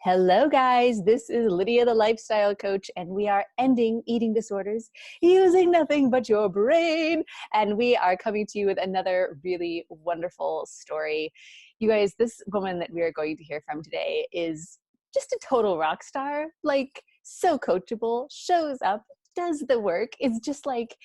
Hello, guys. This is Lydia, the lifestyle coach, and we are ending eating disorders using nothing but your brain. And we are coming to you with another really wonderful story. You guys, this woman that we are going to hear from today is just a total rock star, like so coachable, shows up, does the work. It's just like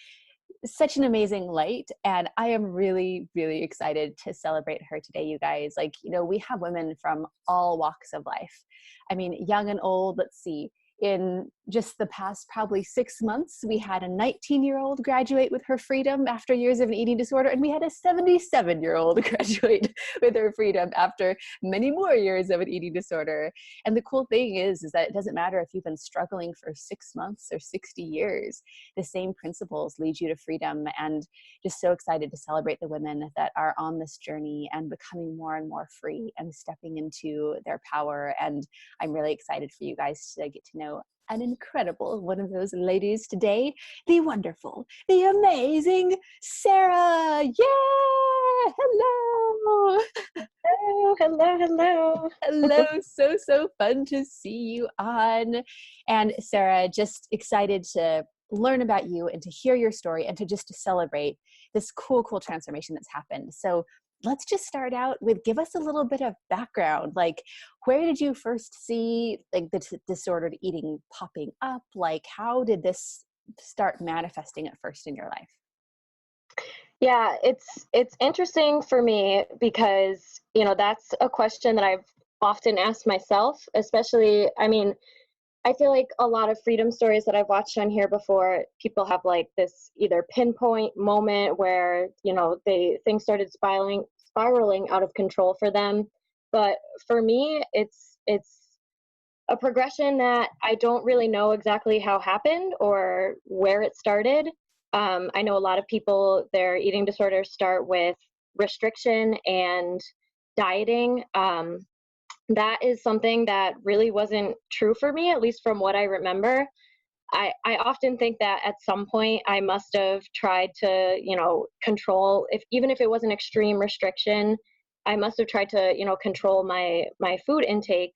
such an amazing light, and I am really, really excited to celebrate her today, you guys. Like, we have women from all walks of life. I mean, young and old. Let's see, in just the past probably 6 months, we had a 19-year-old graduate with her freedom after years of an eating disorder, and we had a 77-year-old graduate with her freedom after many more years of an eating disorder. And the cool thing is that it doesn't matter if you've been struggling for 6 months or 60 years. The same principles lead you to freedom, and just so excited to celebrate the women that are on this journey and becoming more and more free and stepping into their power. And I'm really excited for you guys to get to know an incredible one of those ladies today, the wonderful, the amazing Sarah. Yeah! Hello! Hello, hello, hello. Hello. So fun to see you on. And Sarah, just excited to learn about you and to hear your story and to just to celebrate this cool transformation that's happened. So let's just start out with, give us a little bit of background. Like, where did you first see like the disordered eating popping up? Like, how did this start manifesting at first in your life? Yeah, it's interesting for me because, that's a question that I've often asked myself, especially, I feel like a lot of freedom stories that I've watched on here before, people have like this either pinpoint moment where, things started spiraling out of control for them. But for me, it's a progression that I don't really know exactly how happened or where it started. I know a lot of people, their eating disorders start with restriction and dieting. That is something that really wasn't true for me, at least from what I remember. I often think that at some point I must have tried to, control, even if it was an extreme restriction, I must have tried to, control my food intake.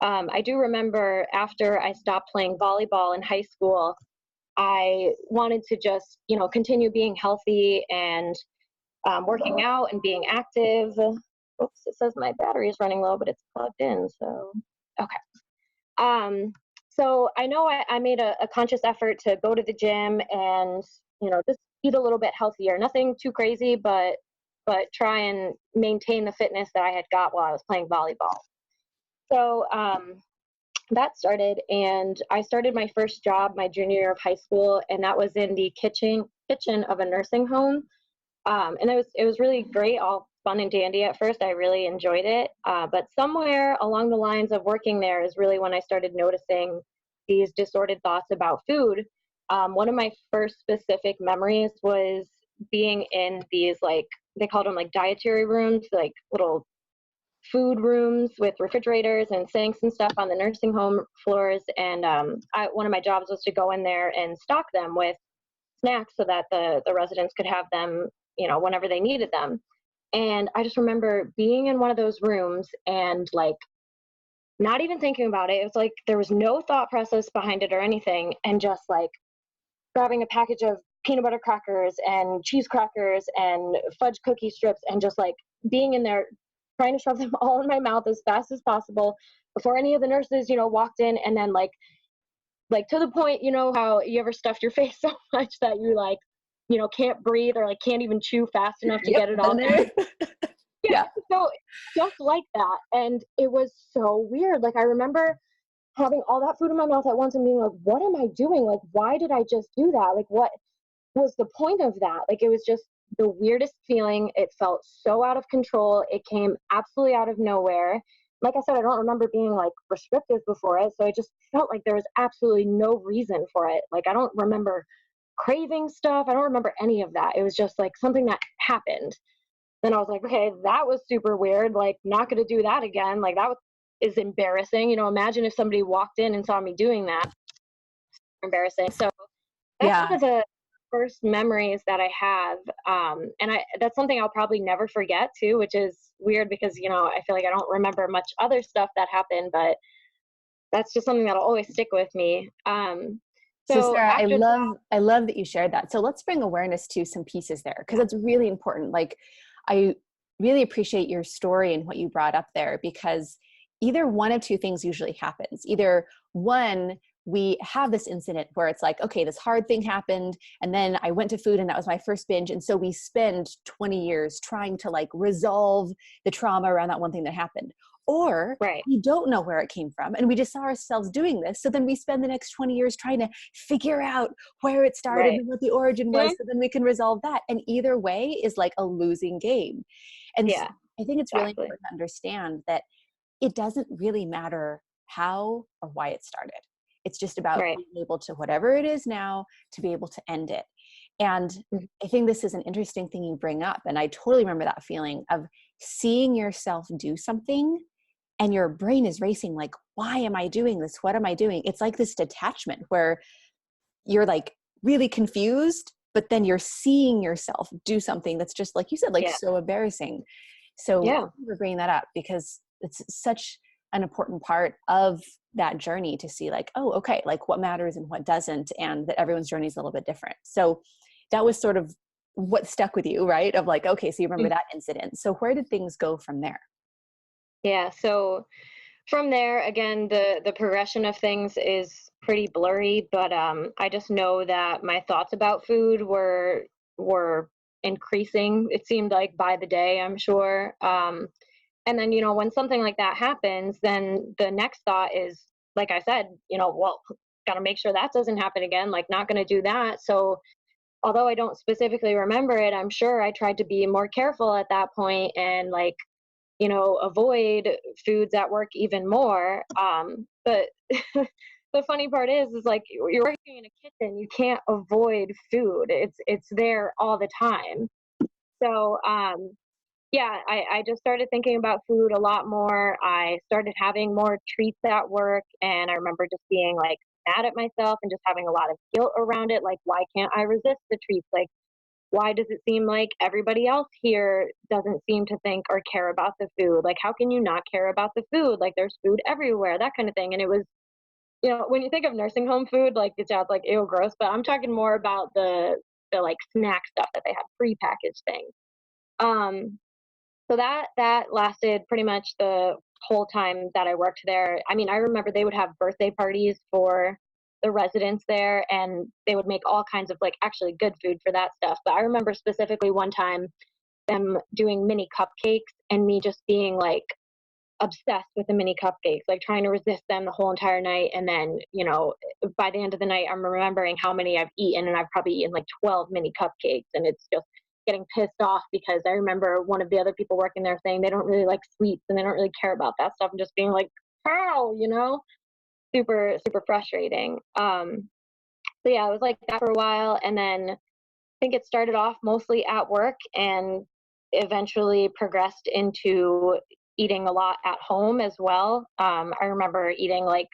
I do remember after I stopped playing volleyball in high school, I wanted to just, continue being healthy and working out and being active. Oops, it says my battery is running low, but it's plugged in. So, okay. So I know I made a conscious effort to go to the gym and, just eat a little bit healthier. Nothing too crazy, but try and maintain the fitness that I had got while I was playing volleyball. So that started, and I started my first job my junior year of high school, and that was in the kitchen of a nursing home. And it was really great, all fun and dandy at first. I really enjoyed it. But somewhere along the lines of working there is really when I started noticing these disordered thoughts about food. One of my first specific memories was being in these, like, they called them like dietary rooms, like little food rooms with refrigerators and sinks and stuff on the nursing home floors. And one of my jobs was to go in there and stock them with snacks so that the residents could have them, whenever they needed them. And I just remember being in one of those rooms and like not even thinking about it. It was like there was no thought process behind it or anything, and just like grabbing a package of peanut butter crackers and cheese crackers and fudge cookie strips and just like being in there trying to shove them all in my mouth as fast as possible before any of the nurses, walked in. And then like to the point, how you ever stuffed your face so much that you like, can't breathe or like can't even chew fast enough to Yep, get it all been down. there. Yeah. So just like that. And it was so weird. Like I remember having all that food in my mouth at once and being like, what am I doing? Like, why did I just do that? Like, what was the point of that? Like, it was just the weirdest feeling. It felt so out of control. It came absolutely out of nowhere. Like I said, I don't remember being like restrictive before it. So I just felt like there was absolutely no reason for it. Like, I don't remember craving stuff. I don't remember any of that. It was just like something that happened. Then I was like, okay, that was super weird. Like, not going to do that again. Like, is embarrassing. Imagine if somebody walked in and saw me doing that. Embarrassing. So that's Yeah. one of the first memories that I have. And that's something I'll probably never forget too, which is weird because, I feel like I don't remember much other stuff that happened, but that's just something that'll always stick with me. So So Sarah, after that, I love that you shared that. So let's bring awareness to some pieces there, because it's really important. Like, I really appreciate your story and what you brought up there, because either one of two things usually happens. Either one, we have this incident where it's like, okay, this hard thing happened, and then I went to food and that was my first binge. And so we spend 20 years trying to like resolve the trauma around that one thing that happened. Or right, we don't know where it came from and we just saw ourselves doing this. So then we spend the next 20 years trying to figure out where it started right, and what the origin was. mhm, So then we can resolve that. And either way is like a losing game. And yeah, I think it's really exactly, important to understand that it doesn't really matter how or why it started. It's just about right, being able to, whatever it is now, to be able to end it. And mhm, I think this is an interesting thing you bring up. And I totally remember that feeling of seeing yourself do something and your brain is racing, like, why am I doing this? What am I doing? It's like this detachment where you're like really confused, but then you're seeing yourself do something that's just like you said, like yeah, so embarrassing. So yeah, thank you for bringing that up, because it's such an important part of that journey to see like, oh, okay, like what matters and what doesn't, and that everyone's journey is a little bit different. So that was sort of what stuck with you, right? Of like, okay, so you remember mhm, that incident. So where did things go from there? yeah. So from there, again, the progression of things is pretty blurry, but I just know that my thoughts about food were increasing. It seemed like by the day, I'm sure. And then, when something like that happens, then the next thought is, like I said, well, got to make sure that doesn't happen again. Like, not going to do that. So, although I don't specifically remember it, I'm sure I tried to be more careful at that point and like avoid foods at work even more. But the funny part is like you're working in a kitchen, you can't avoid food. It's there all the time. So yeah, I just started thinking about food a lot more. I started having more treats at work, and I remember just being like mad at myself and just having a lot of guilt around it. Like, why can't I resist the treats? Like, why does it seem like everybody else here doesn't seem to think or care about the food? Like, how can you not care about the food? Like, there's food everywhere, that kind of thing. And it was, when you think of nursing home food, like it sounds like ew, gross, but I'm talking more about the like snack stuff that they have prepackaged things. Um, so that lasted pretty much the whole time that I worked there. I mean, I remember they would have birthday parties for the residents there, and they would make all kinds of like actually good food for that stuff. But I remember specifically one time them doing mini cupcakes and me just being like obsessed with the mini cupcakes, like trying to resist them the whole entire night. And then, by the end of the night, I'm remembering how many I've eaten, and I've probably eaten like 12 mini cupcakes. And it's just getting pissed off because I remember one of the other people working there saying they don't really like sweets and they don't really care about that stuff, and just being like, how, super, super frustrating. So yeah, it was like that for a while. And then I think it started off mostly at work and eventually progressed into eating a lot at home as well. I remember eating like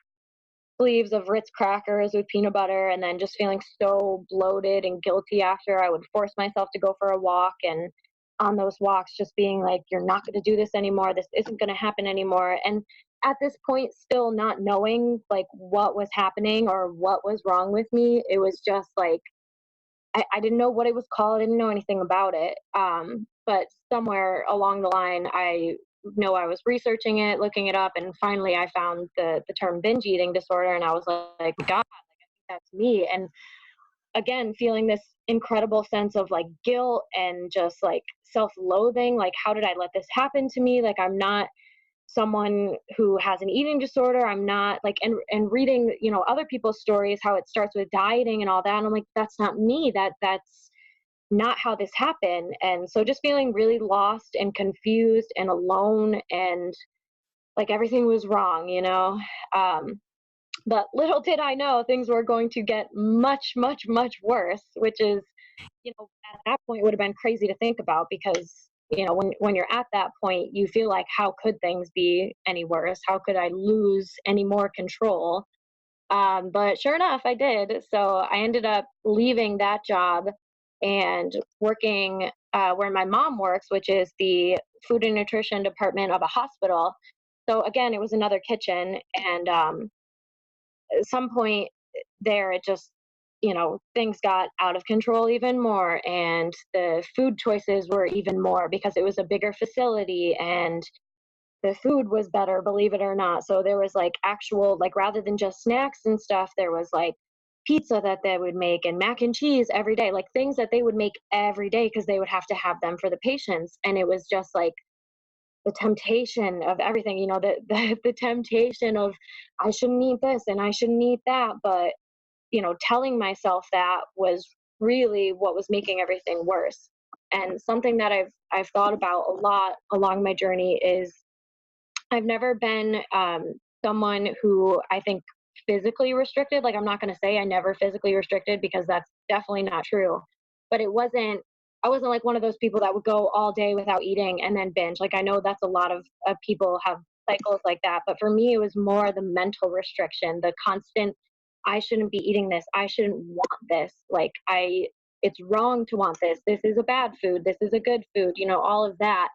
sleeves of Ritz crackers with peanut butter and then just feeling so bloated and guilty after. I would force myself to go for a walk, and on those walks just being like, you're not going to do this anymore. This isn't going to happen anymore. And at this point, still not knowing like what was happening or what was wrong with me, it was just like I didn't know what it was called. I didn't know anything about it. But somewhere along the line, I know I was researching it, looking it up, and finally I found the term binge eating disorder, and I was like, God, that's me. And again, feeling this incredible sense of like guilt and just like self-loathing. Like, how did I let this happen to me? Like, I'm not someone who has an eating disorder. I'm not like, and reading, other people's stories, how it starts with dieting and all that. And I'm like, that's not me. That's not how this happened. And so just feeling really lost and confused and alone and like everything was wrong. Um, but little did I know things were going to get much, much, much worse, which is, at that point would have been crazy to think about because, when you're at that point, you feel like, how could things be any worse? How could I lose any more control? But sure enough, I did. So I ended up leaving that job and working where my mom works, which is the food and nutrition department of a hospital. So again, it was another kitchen, and at some point there, it just, things got out of control even more, and the food choices were even more because it was a bigger facility and the food was better, believe it or not. So there was like actual, like, rather than just snacks and stuff, there was like pizza that they would make and mac and cheese every day, like things that they would make every day because they would have to have them for the patients. And it was just like the temptation of everything, the temptation of I shouldn't eat this and I shouldn't eat that. But, telling myself that was really what was making everything worse. And something that I've thought about a lot along my journey is I've never been someone who I think physically restricted. Like, I'm not going to say I never physically restricted because that's definitely not true. But I wasn't like one of those people that would go all day without eating and then binge. Like, I know that's a lot of people have cycles like that. But for me, it was more the mental restriction, the constant, I shouldn't be eating this. I shouldn't want this. It's wrong to want this. This is a bad food. This is a good food, all of that.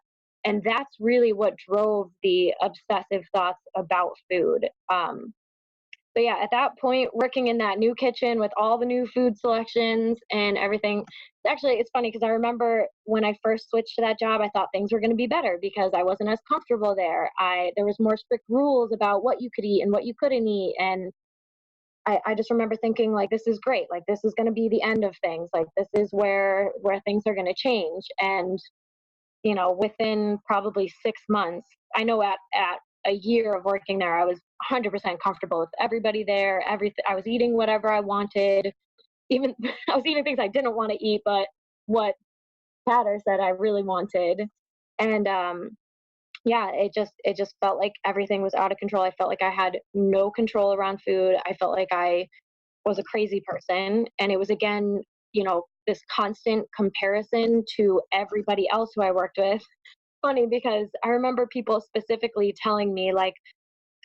And that's really what drove the obsessive thoughts about food. But yeah, at that point, working in that new kitchen with all the new food selections and everything, actually, it's funny because I remember when I first switched to that job, I thought things were going to be better because I wasn't as comfortable there. There was more strict rules about what you could eat and what you couldn't eat, and I just remember thinking, like, this is great. Like, this is going to be the end of things. Like, this is where things are going to change. And within probably 6 months, I know at a year of working there, I was 100% comfortable with everybody there. Everything, I was eating whatever I wanted. Even I was eating things I didn't want to eat, but what Chatter said I really wanted. And yeah, it just felt like everything was out of control. I felt like I had no control around food. I felt like I was a crazy person. And it was, again, this constant comparison to everybody else who I worked with. Funny because I remember people specifically telling me, like,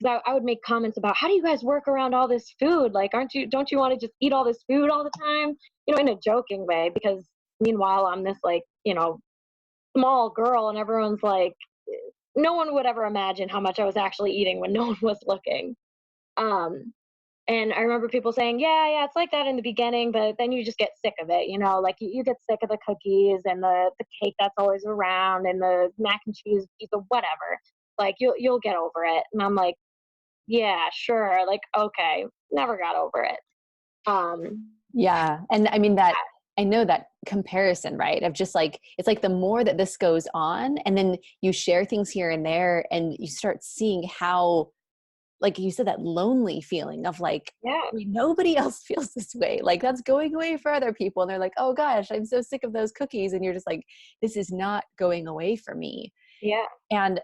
'cause I would make comments about, how do you guys work around all this food? Like, don't you want to just eat all this food all the time? In a joking way, because meanwhile, I'm this, like, small girl, and everyone's like, no one would ever imagine how much I was actually eating when no one was looking. Um, and I remember people saying, yeah, it's like that in the beginning, but then you just get sick of it, like you get sick of the cookies and the cake that's always around and the mac and cheese, pizza, whatever. Like, you'll get over it. And I'm like, yeah, sure. Like, okay, never got over it. Yeah. And I mean that, I know that comparison, right? Of just like, it's like the more that this goes on and then you share things here and there and you start seeing how, like you said, that lonely feeling of like, Yeah. nobody else feels this way. Like, that's going away for other people. And they're like, oh gosh, I'm so sick of those cookies. And you're just like, this is not going away for me. Yeah. And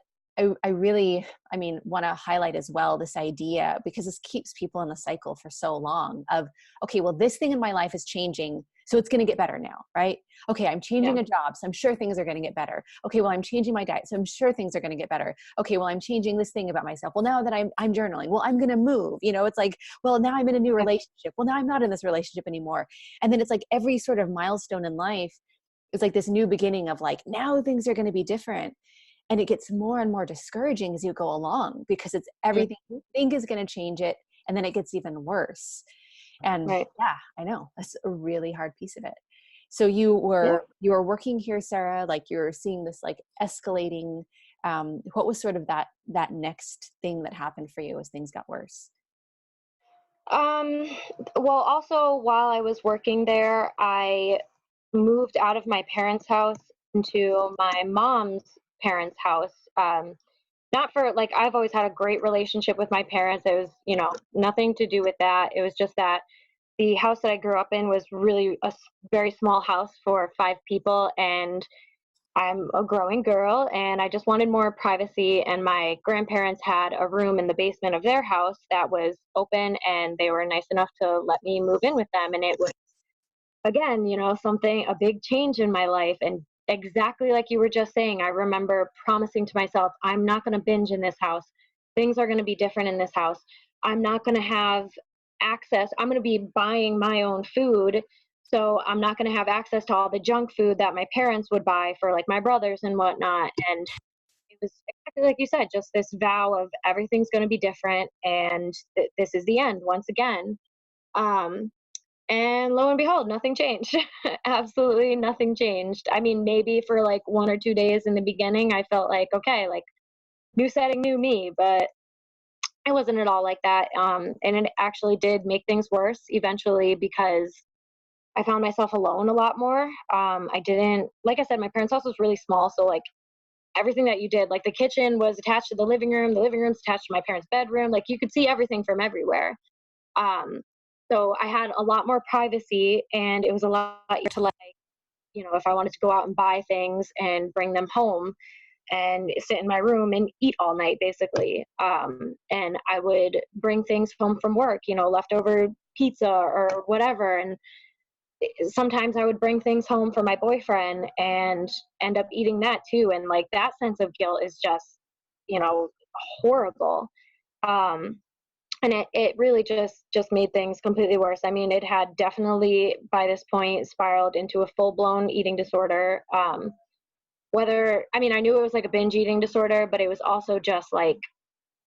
I really, want to highlight as well this idea, because this keeps people in the cycle for so long of, okay, well, this thing in my life is changing, so it's going to get better now, right? Okay, I'm changing a job, so I'm sure things are going to get better. Okay, well, I'm changing my diet, so I'm sure things are going to get better. Okay, well, I'm changing this thing about myself. Well, now that I'm journaling, well, I'm going to move. It's like, well, now I'm in a new relationship. Well, now I'm not in this relationship anymore. And then it's like every sort of milestone in life is like this new beginning of like, now things are going to be different. And it gets more and more discouraging as you go along because it's everything you think is going to change it. And then it gets even worse. And Right. yeah, I know that's a really hard piece of it. So you were working here, Sarah, like you're seeing this like escalating. What was sort of that next thing that happened for you as things got worse? Um, well, also while I was working there, I moved out of my parents' house into my mom's parents' house. Not for, like, I've always had a great relationship with my parents. It was, nothing to do with that. It was just that the house that I grew up in was really very small house for 5 people, and I'm a growing girl and I just wanted more privacy. And my grandparents had a room in the basement of their house that was open, and they were nice enough to let me move in with them. And it was, again, a big change in my life. And exactly like you were just saying, I remember promising to myself, I'm not going to binge in this house. Things are going to be different in this house. I'm not going to have access. I'm going to be buying my own food. So I'm not going to have access to all the junk food that my parents would buy for, like, my brothers and whatnot. And was exactly like you said, just this vow of everything's going to be different, and this is the end once again. Um, and lo and behold, nothing changed. Absolutely nothing changed. I mean, maybe for like 1 or 2 days in the beginning, I felt like, okay, like new setting, new me, but it wasn't at all like that. And it actually did make things worse eventually because I found myself alone a lot more. I didn't, like I said, my parents' house was really small. So, like, everything that you did, like the kitchen was attached to the living room's attached to my parents' bedroom. Like, you could see everything from everywhere. Um, so I had a lot more privacy, and it was a lot easier to, like, if I wanted to go out and buy things and bring them home and sit in my room and eat all night, basically. And I would bring things home from work, leftover pizza or whatever. And sometimes I would bring things home for my boyfriend and end up eating that too. And like that sense of guilt is just, you know, horrible. Um, and it really just made things completely worse. I mean, it had definitely by this point spiraled into a full blown eating disorder. Whether I mean, I knew it was like a binge eating disorder, but it was also just like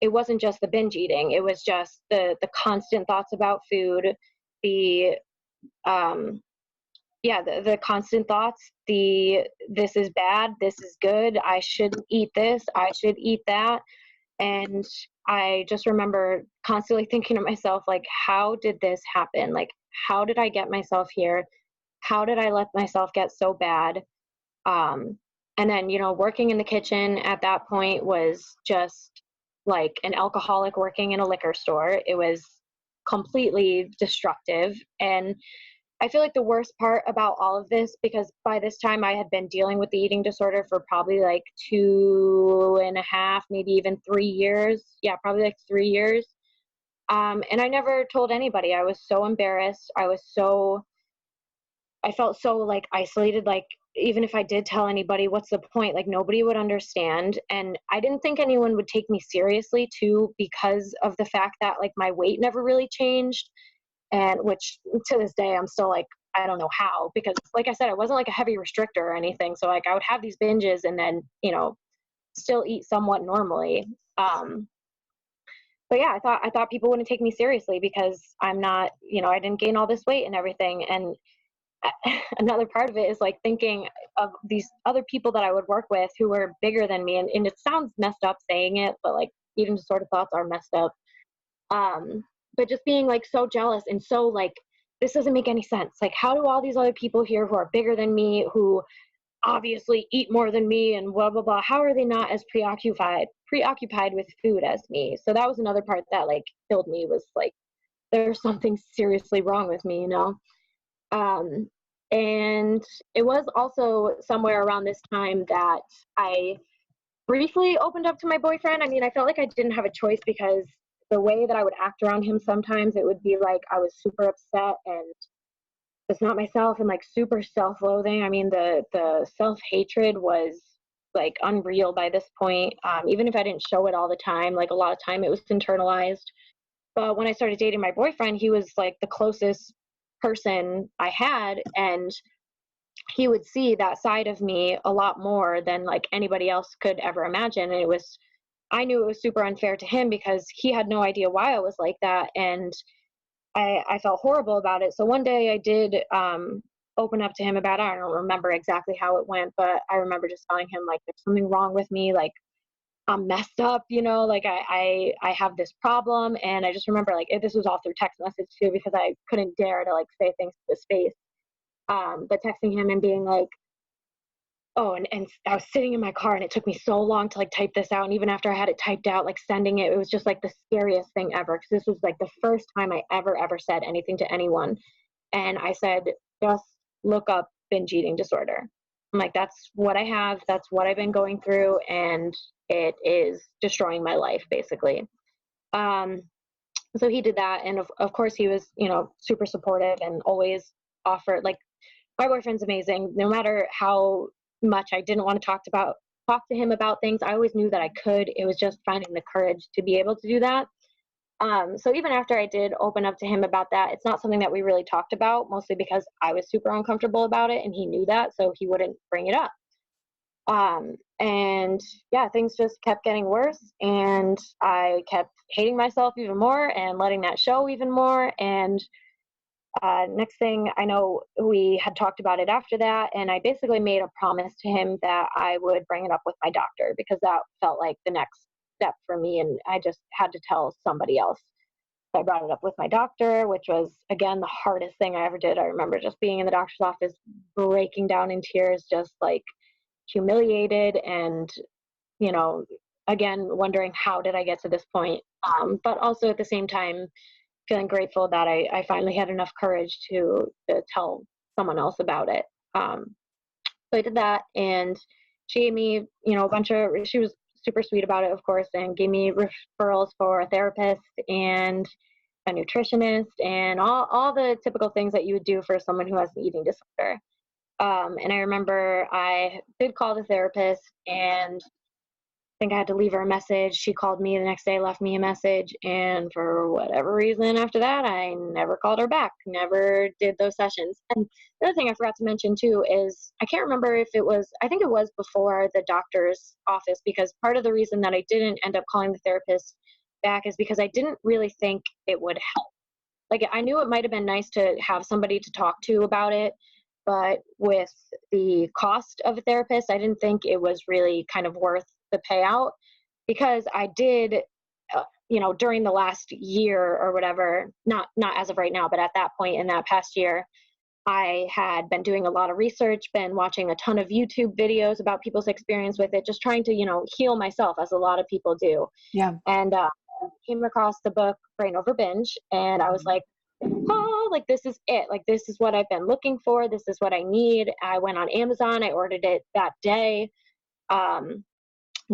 it wasn't just the binge eating. It was just the constant thoughts about food, the um yeah, the constant thoughts, the this is bad, this is good, I shouldn't eat this, I should eat that. And I just remember constantly thinking to myself, like, how did this happen? Like, how did I get myself here? How did I let myself get so bad? Um, and then, working in the kitchen at that point was just like an alcoholic working in a liquor store. It was completely destructive. And I feel like the worst part about all of this, because by this time I had been dealing with the eating disorder for probably like 2.5, maybe even 3 years. Yeah, probably like 3 years. And I never told anybody. I was so embarrassed. I felt so like isolated. Like, even if I did tell anybody, what's the point? Like, nobody would understand. And I didn't think anyone would take me seriously too, because of the fact that like my weight never really changed. And which to this day I'm still like, I don't know how, because like I said, I wasn't like a heavy restrictor or anything, so like I would have these binges and then still eat somewhat normally. But yeah, I thought people wouldn't take me seriously because I'm not, I didn't gain all this weight and everything. And another part of it is like thinking of these other people that I would work with who were bigger than me, and it sounds messed up saying it, but like eating disorder thoughts are messed up. But just being like so jealous and so like, this doesn't make any sense. Like, how do all these other people here who are bigger than me, who obviously eat more than me and blah blah blah, how are they not as preoccupied with food as me? So that was another part that like killed me, was like, there's something seriously wrong with me. um and it was also somewhere around this time that I briefly opened up to my boyfriend. I mean, I felt like I didn't have a choice, because the way that I would act around him, sometimes it would be like I was super upset and it's not myself, and like super self-loathing. I mean, the self-hatred was like unreal by this point. Even if I didn't show it all the time, like a lot of time it was internalized. But when I started dating my boyfriend, he was like the closest person I had, and he would see that side of me a lot more than like anybody else could ever imagine. And I knew it was super unfair to him because he had no idea why I was like that. And I felt horrible about it. So one day I did open up to him about it. I don't remember exactly how it went, but I remember just telling him like, there's something wrong with me. Like, I'm messed up, like I have this problem. And I just remember like, this was all through text message too, because I couldn't dare to like say things to his face. But texting him and being like, oh, and I was sitting in my car and it took me so long to like type this out. And even after I had it typed out, like sending it, it was just like the scariest thing ever. Cause this was like the first time I ever said anything to anyone. And I said, just look up binge eating disorder. I'm like, that's what I have. That's what I've been going through. And it is destroying my life, basically. Um, so he did that. And of course he was, super supportive and always offered, like, my boyfriend's amazing. No matter how much I didn't want to talk to him about things, I always knew that I could. It was just finding the courage to be able to do that. So even after I did open up to him about that, it's not something that we really talked about, mostly because I was super uncomfortable about it and he knew that, so he wouldn't bring it up. And yeah, things just kept getting worse, and I kept hating myself even more and letting that show even more. And next thing I know, we had talked about it after that, and I basically made a promise to him that I would bring it up with my doctor, because that felt like the next step for me, and I just had to tell somebody else. So I brought it up with my doctor, which was, again, the hardest thing I ever did. I remember just being in the doctor's office, breaking down in tears, just like humiliated, and, you know, again, wondering how did I get to this point. But also at the same time, feeling grateful that I finally had enough courage to tell someone else about it. So I did that, and she gave me, a bunch of. She was super sweet about it, of course, and gave me referrals for a therapist and a nutritionist and all the typical things that you would do for someone who has an eating disorder. And I remember I did call the therapist, and think I had to leave her a message. She called me the next day, left me a message, and for whatever reason after that, I never called her back, never did those sessions. And the other thing I forgot to mention too is I can't remember if it was, I think it was before the doctor's office, because part of the reason that I didn't end up calling the therapist back is because I didn't really think it would help. Like, I knew it might have been nice to have somebody to talk to about it, but with the cost of a therapist, I didn't think it was really kind of worth the payout, because I did, during the last year or whatever, not as of right now, but at that point in that past year, I had been doing a lot of research, been watching a ton of YouTube videos about people's experience with it, just trying to, heal myself, as a lot of people do. Yeah. And came across the book Brain Over Binge, and I was like, oh, like, this is it. Like, this is what I've been looking for. This is what I need. I went on Amazon. I ordered it that day.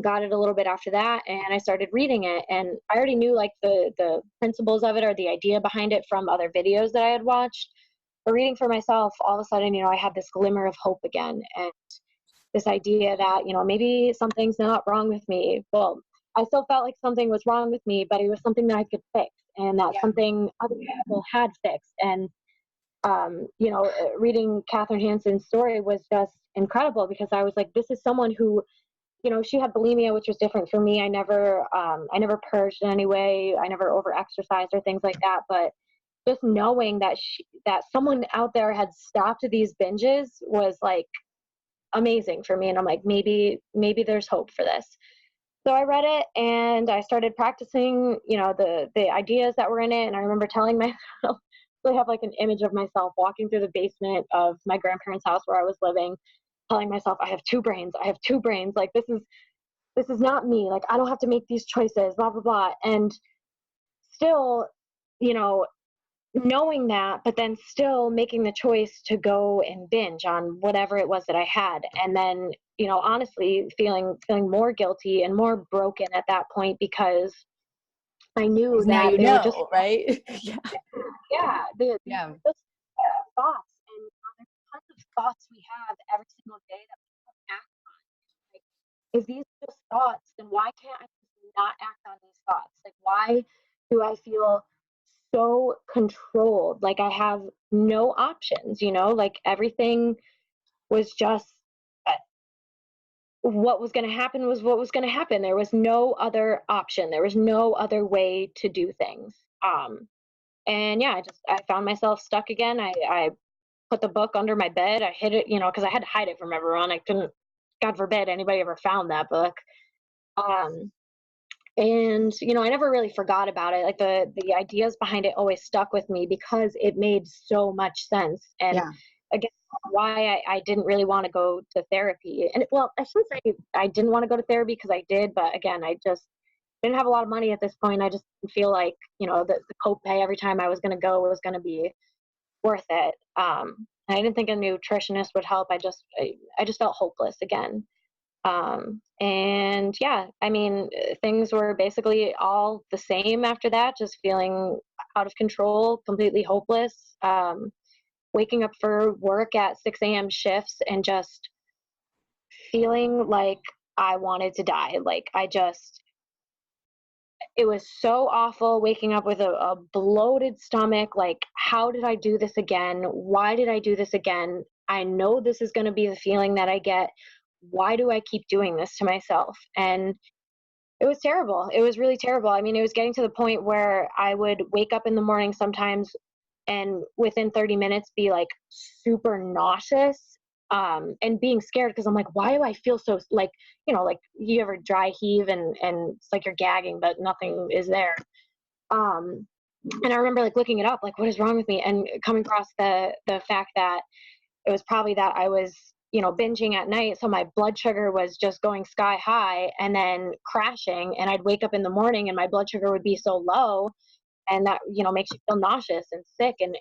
Got it a little bit after that, and I started reading it. And I already knew, like, the principles of it, or the idea behind it, from other videos that I had watched. But reading for myself, all of a sudden, I had this glimmer of hope again, and this idea that, maybe something's not wrong with me. Well, I still felt like something was wrong with me, but it was something that I could fix, and that Yeah. something other people had fixed. And reading Catherine Hanson's story was just incredible, because I was like, this is someone who, she had bulimia, which was different for me. I never purged in any way. I never over exercised or things like that. But just knowing that someone out there had stopped these binges was like amazing for me. And I'm like, maybe there's hope for this. So I read it, and I started practicing, the ideas that were in it. And I remember telling myself, I have like an image of myself walking through the basement of my grandparents' house where I was living, telling myself, I have two brains. I have two brains. Like, this is not me. Like, I don't have to make these choices, blah, blah, blah. And still, you know, knowing that, but then still making the choice to go and binge on whatever it was that I had. And then, honestly feeling more guilty and more broken at that point, because I knew Now that you they were just, know, right? Yeah. yeah, these Yeah. just thoughts. And there's tons of thoughts we have every single day that we don't act on. Like, if these are just thoughts, then why can't I just not act on these thoughts? Like, why do I feel so controlled? Like, I have no options, like, everything was just, uh, what was going to happen was what was going to happen. There was no other option. There was no other way to do things. And yeah, I found myself stuck again. I put the book under my bed. I hid it, because I had to hide it from everyone. I couldn't, God forbid anybody ever found that book. Um, and I never really forgot about it. Like, the ideas behind it always stuck with me, because it made so much sense. And Yeah. again, why I didn't really want to go to therapy. And well, I shouldn't say I didn't want to go to therapy, because I did, but again, I just didn't have a lot of money at this point. I just didn't feel like, the copay every time I was going to go was going to be worth it. And I didn't think a nutritionist would help. I just felt hopeless again. And yeah, I mean, things were basically all the same after that, just feeling out of control, completely hopeless. Waking up for work at 6 a.m. shifts, and just feeling like I wanted to die. Like, it was so awful, waking up with a bloated stomach. Like, how did I do this again? Why did I do this again? I know this is going to be the feeling that I get why do I keep doing this to myself? And it was terrible. It was really terrible. I mean, it was getting to the point where I would wake up in the morning sometimes and within 30 minutes be like super nauseous, and being scared because I'm like, why do I feel so, like, like you ever dry heave and it's like you're gagging, but nothing is there. Um, and I remember like looking it up, like, what is wrong with me? And coming across the fact that it was probably that I was, binging at night. So my blood sugar was just going sky high and then crashing. And I'd wake up in the morning and my blood sugar would be so low. And that, makes you feel nauseous and sick. And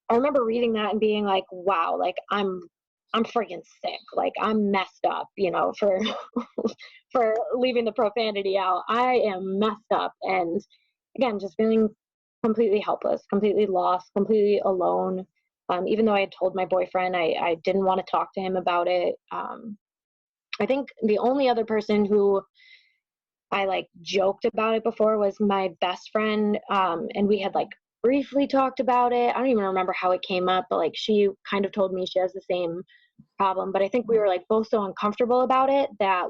I remember reading that and being like, wow, like I'm freaking sick. Like I'm messed up, for, for leaving the profanity out. I am messed up. And again, just feeling completely helpless, completely lost, completely alone. Even though I had told my boyfriend, I didn't want to talk to him about it. I think the only other person who I like joked about it before was my best friend. And we had like briefly talked about it. I don't even remember how it came up, but like she kind of told me she has the same problem. But I think we were like both so uncomfortable about it that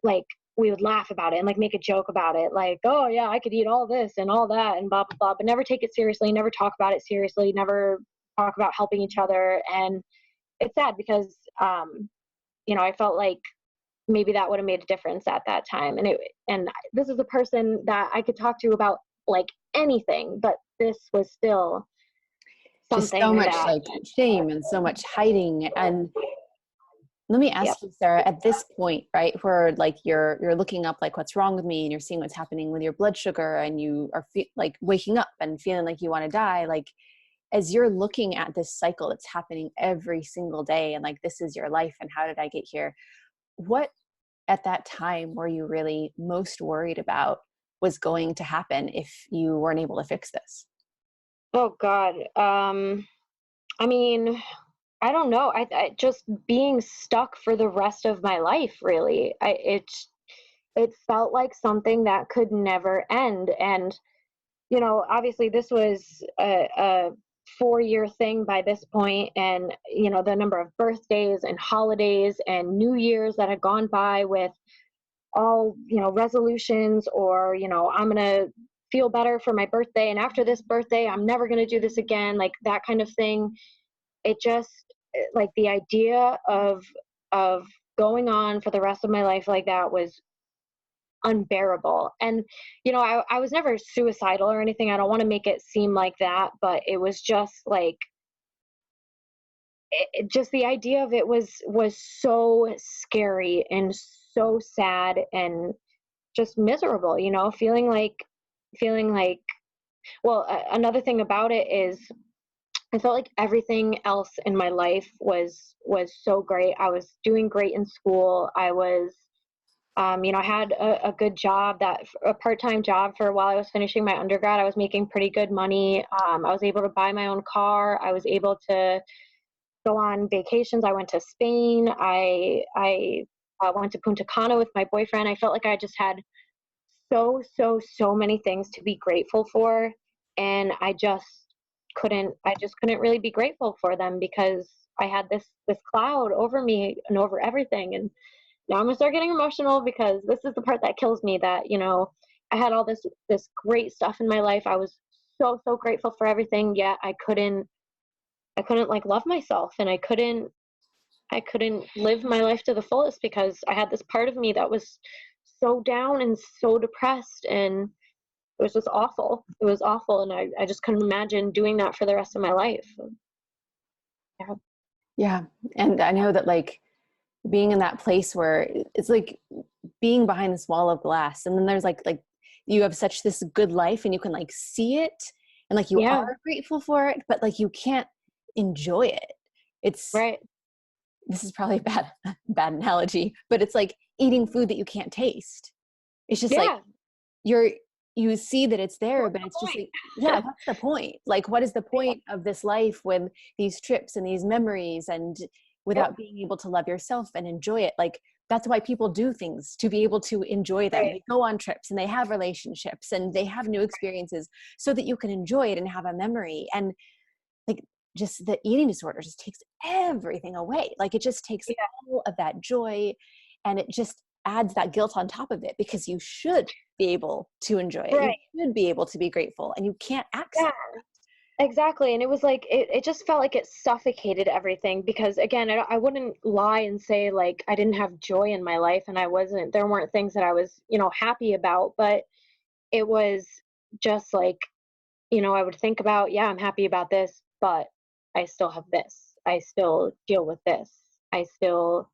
like we would laugh about it and like make a joke about it, like, oh yeah, I could eat all this and all that and blah blah blah, but never take it seriously, never talk about it seriously, never talk about helping each other. And it's sad because I felt like maybe that would have made a difference at that time. And this is a person that I could talk to about like anything, but this was still Just so something much that, like shame and so much hiding. And let me yep, ask you, Sarah, at this point, right, where like you're looking up like what's wrong with me and you're seeing what's happening with your blood sugar and you are like waking up and feeling like you want to die, like as you're looking at this cycle that's happening every single day and like this is your life and how did I get here? What at that time were you really most worried about was going to happen if you weren't able to fix this? oh god, I mean, I don't know. I just being stuck for the rest of my life, really. It felt like something that could never end. And obviously this was a 4-year thing by this point, and the number of birthdays and holidays and New Year's that had gone by with all resolutions, or I'm gonna feel better for my birthday, and after this birthday I'm never gonna do this again, like that kind of thing. It just, like the idea of going on for the rest of my life like that was unbearable. And I was never suicidal or anything. I don't want to make it seem like that, but it was just like just the idea of it was so scary and so sad and just miserable, feeling like well, another thing about it is I felt like everything else in my life was so great. I was doing great in school. I was, I had a good job, that a part-time job for while I was finishing my undergrad. I was making pretty good money. I was able to buy my own car. I was able to go on vacations. I went to Spain. I went to Punta Cana with my boyfriend. I felt like I just had so many things to be grateful for, and I just couldn't really be grateful for them because I had this cloud over me and over everything. And now I'm gonna start getting emotional because this is the part that kills me, that I had all this great stuff in my life. I was so grateful for everything, yet I couldn't like love myself, and I couldn't live my life to the fullest because I had this part of me that was so down and so depressed, and it was just awful. It was awful, and I just couldn't imagine doing that for the rest of my life. Yeah. Yeah. And I know that like being in that place where it's like being behind this wall of glass and then there's like you have such this good life and you can like see it and like you Yeah. are grateful for it, but like you can't enjoy it. It's Right. this is probably a bad analogy, but it's like eating food that you can't taste. It's just like Yeah. you're you see that it's there, What's but the it's just point? like, yeah, what's the point? Like, what is the point of this life with these trips and these memories and Yep. without being able to love yourself and enjoy it? Like, that's why people do things, to be able to enjoy them. Right. They go on trips and they have relationships and they have new experiences so that you can enjoy it and have a memory. And like, just the eating disorder just takes everything away. Like it just takes all of that joy, and it just adds that guilt on top of it, because you should be able to enjoy it. Right. You should be able to be grateful, and you can't access. Yeah. Exactly. And it was like, it just felt like it suffocated everything because, again, I wouldn't lie and say like I didn't have joy in my life and there weren't things that I was, happy about, but it was just like, I would think about, yeah, I'm happy about this, but I still have this. I still deal with this. I still,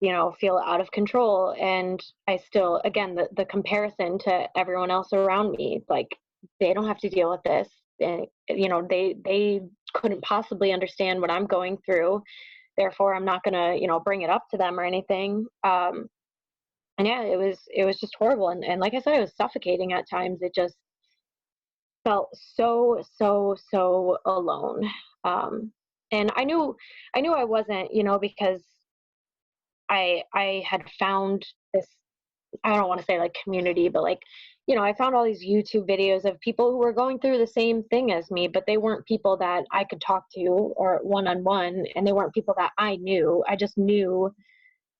feel out of control. And I still, again, the comparison to everyone else around me, like they don't have to deal with this. And, they couldn't possibly understand what I'm going through. Therefore, I'm not going to, bring it up to them or anything. And yeah, it was just horrible. And like I said, it was suffocating at times. It just felt so, so, so alone. And I knew I wasn't, because I had found this, I don't want to say like community, but like, I found all these YouTube videos of people who were going through the same thing as me, but they weren't people that I could talk to or one-on-one, and they weren't people that I knew. I just knew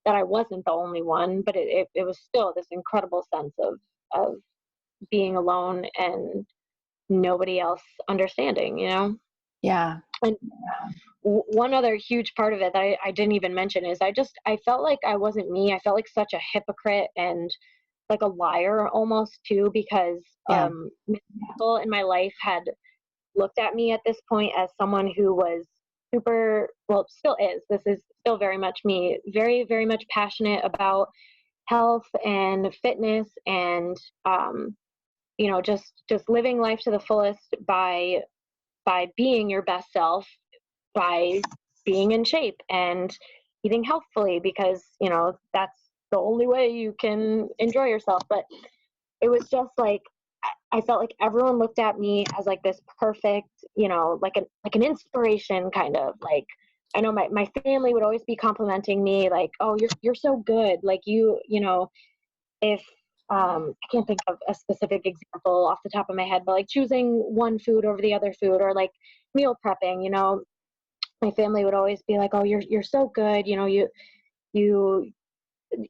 that I wasn't the only one, but it was still this incredible sense of being alone and nobody else understanding, Yeah. And one other huge part of it that I didn't even mention is I felt like I wasn't me. I felt like such a hypocrite and like a liar almost too, because Yeah. people in my life had looked at me at this point as someone who was super, well, still is. This is still very much me, very, very much passionate about health and fitness and, just living life to the fullest by being your best self, by being in shape and eating healthfully, because that's the only way you can enjoy yourself. But it was just like I felt like everyone looked at me as like this perfect, like an inspiration, kind of like. I know my family would always be complimenting me like, oh, you're so good, like if I can't think of a specific example off the top of my head, but like choosing one food over the other food, or like meal prepping, my family would always be like, oh, you're so good, you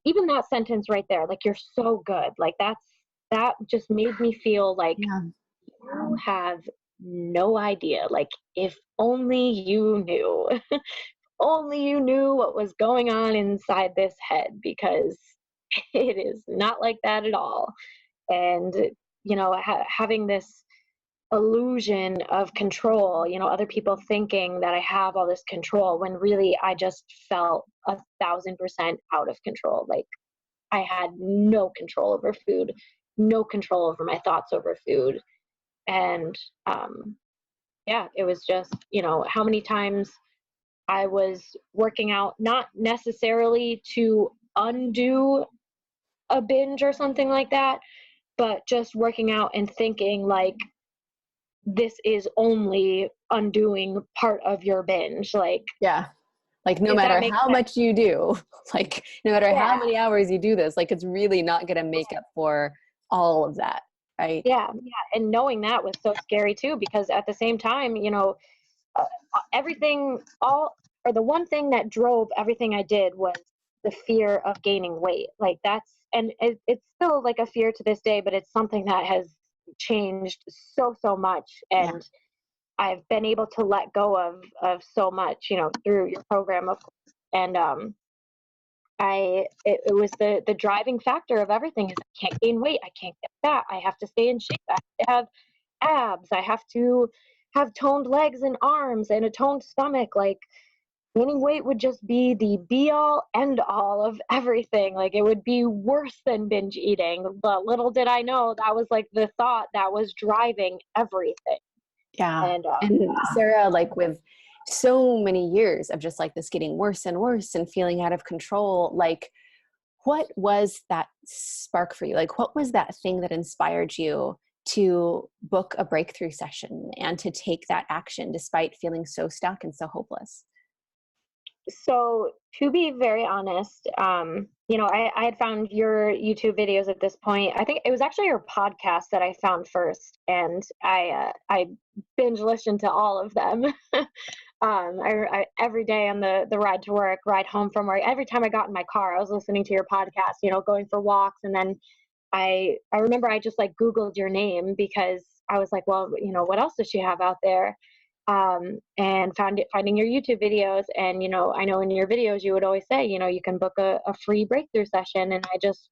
even that sentence right there, like you're so good, like that just made me feel like Yeah. you have no idea, like if only you knew. Only you knew what was going on inside this head, because it is not like that at all. And having this illusion of control, other people thinking that I have all this control when really I just felt 1,000% out of control. Like I had no control over food, no control over my thoughts over food. And yeah, it was just, how many times I was working out, not necessarily to undo a binge or something like that, but just working out and thinking like, this is only undoing part of your binge. Like, Yeah. Like no if that matter makes how sense. much you do, like no matter how Yeah. many hours you do this, like it's really not going to make up for all of that. Right. Yeah. Yeah. And knowing that was so scary too, because at the same time, everything, or the one thing that drove everything I did was the fear of gaining weight. Like and it's still like a fear to this day, but it's something that has changed so, so much. Yeah. And I've been able to let go of so much, through your program, of course. And it was the driving factor of everything is I can't gain weight, I can't get fat, I have to stay in shape, I have to have abs, I have to have toned legs and arms and a toned stomach. Like gaining weight would just be the be all end all of everything. Like it would be worse than binge eating. But little did I know that was like the thought that was driving everything. Yeah. And And Sarah, like with so many years of just like this getting worse and worse and feeling out of control, like what was that spark for you? Like what was that thing that inspired you to book a breakthrough session and to take that action despite feeling so stuck and so hopeless? So to be very honest, I had found your YouTube videos at this point. I think it was actually your podcast that I found first, and I binge listened to all of them. Every day on the ride to work, ride home from work, every time I got in my car, I was listening to your podcast. Going for walks, and then I remember I just like Googled your name because I was like, well, what else does she have out there? And finding your YouTube videos. And, I know in your videos you would always say, you can book a free breakthrough session. And I just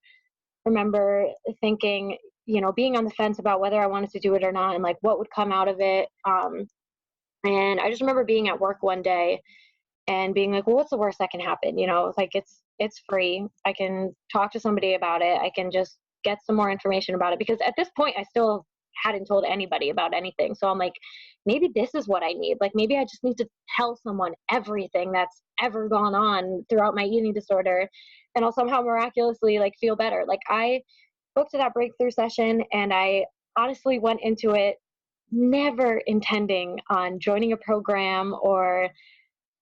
remember thinking, being on the fence about whether I wanted to do it or not and like what would come out of it. And I just remember being at work one day and being like, well, what's the worst that can happen? Like it's free. I can talk to somebody about it. I can just get some more information about it, because at this point I still hadn't told anybody about anything. So I'm like, maybe this is what I need. Like maybe I just need to tell someone everything that's ever gone on throughout my eating disorder, and I'll somehow miraculously like feel better. Like I booked that breakthrough session, and I honestly went into it never intending on joining a program or